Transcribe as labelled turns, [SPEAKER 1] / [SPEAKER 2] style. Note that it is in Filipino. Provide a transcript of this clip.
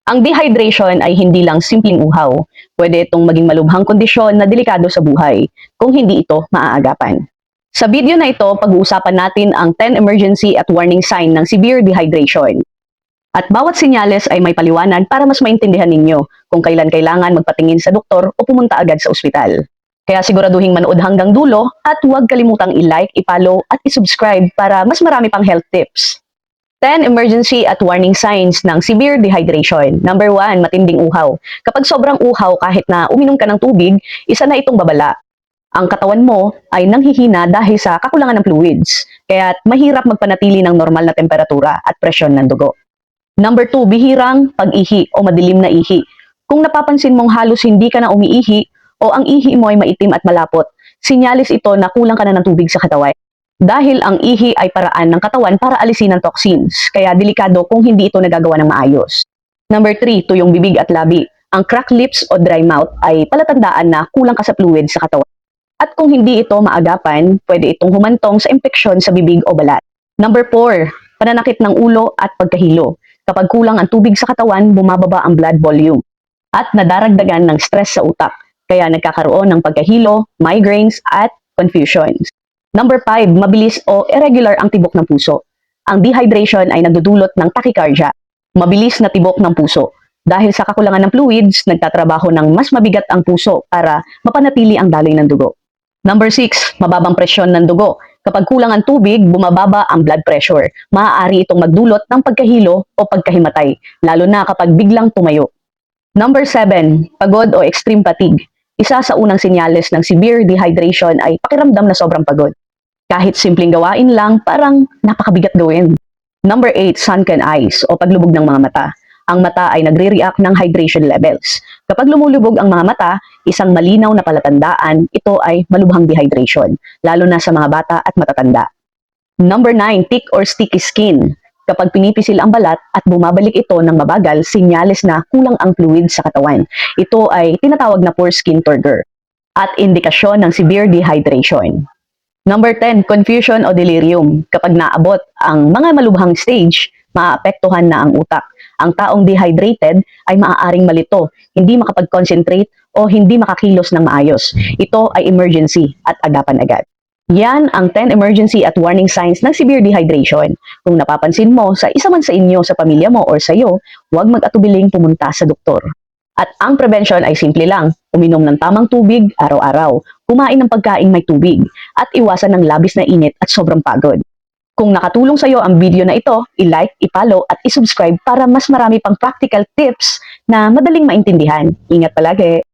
[SPEAKER 1] Ang dehydration ay hindi lang simpleng uhaw. Pwede itong maging malubhang kondisyon na delikado sa buhay kung hindi ito maaagapan. Sa video na ito, pag-uusapan natin ang 10 emergency at warning sign ng severe dehydration. At bawat sinyales ay may paliwanag para mas maintindihan ninyo kung kailan kailangan magpatingin sa doktor o pumunta agad sa ospital. Kaya siguraduhin manood hanggang dulo at huwag kalimutang i-like, i-follow at i-subscribe para mas marami pang health tips. 10 emergency at warning signs ng severe dehydration. Number 1, matinding uhaw. Kapag sobrang uhaw kahit na uminom ka ng tubig, isa na itong babala. Ang katawan mo ay nanghihina dahil sa kakulangan ng fluids, kaya mahirap magpanatili ng normal na temperatura at presyon ng dugo. Number 2, bihirang pag-ihi o madilim na ihi. Kung napapansin mong halos hindi ka na umiihi o ang ihi mo ay maitim at malapot, sinyalis ito na kulang ka na ng tubig sa katawan. Dahil ang ihi ay paraan ng katawan para alisin ang toxins, kaya delikado kung hindi ito nagagawa ng maayos. Number 3, tuyong bibig at labi. Ang cracked lips o dry mouth ay palatandaan na kulang ka sa fluid sa katawan. At kung hindi ito maagapan, pwede itong humantong sa impeksyon sa bibig o balat. Number 4, pananakit ng ulo at pagkahilo. Kapag kulang ang tubig sa katawan, bumababa ang blood volume at nadaragdagan ng stress sa utak, kaya nagkakaroon ng pagkahilo, migraines at confusions. Number 5, mabilis o irregular ang tibok ng puso. Ang dehydration ay nagdudulot ng tachycardia, mabilis na tibok ng puso. Dahil sa kakulangan ng fluids, nagtatrabaho ng mas mabigat ang puso para mapanatili ang daloy ng dugo. Number 6, mababang presyon ng dugo. Kapag kulang ang tubig, bumababa ang blood pressure. Maaari itong magdulot ng pagkahilo o pagkahimatay, lalo na kapag biglang tumayo. Number 7, pagod o extreme fatigue. Isa sa unang senyales ng severe dehydration ay pakiramdam na sobrang pagod. Kahit simpleng gawain lang, parang napakabigat gawin. Number 8, sunken eyes o paglubog ng mga mata. Ang mata ay nagre-react ng hydration levels. Kapag lumulubog ang mga mata, isang malinaw na palatandaan, ito ay malubhang dehydration, lalo na sa mga bata at matatanda. Number 9, thick or sticky skin. Kapag pinipisil ang balat at bumabalik ito ng mabagal, sinyales na kulang ang fluid sa katawan. Ito ay tinatawag na poor skin turgor at indikasyon ng severe dehydration. Number 10, confusion o delirium. Kapag naabot ang mga malubhang stage, maapektuhan na ang utak. Ang taong dehydrated ay maaaring malito, hindi makapag-concentrate o hindi makakilos ng maayos. Ito ay emergency at agapan agad. Yan ang 10 emergency at warning signs ng severe dehydration. Kung napapansin mo sa isa man sa inyo, sa pamilya mo or sa iyo, huwag mag-atubiling pumunta sa doktor. At ang prevention ay simple lang, uminom ng tamang tubig araw-araw, kumain ng pagkaing may tubig, at iwasan ng labis na init at sobrang pagod. Kung nakatulong sa iyo ang video na ito, i-like, i-follow at i-subscribe para mas marami pang practical tips na madaling maintindihan. Ingat palagi!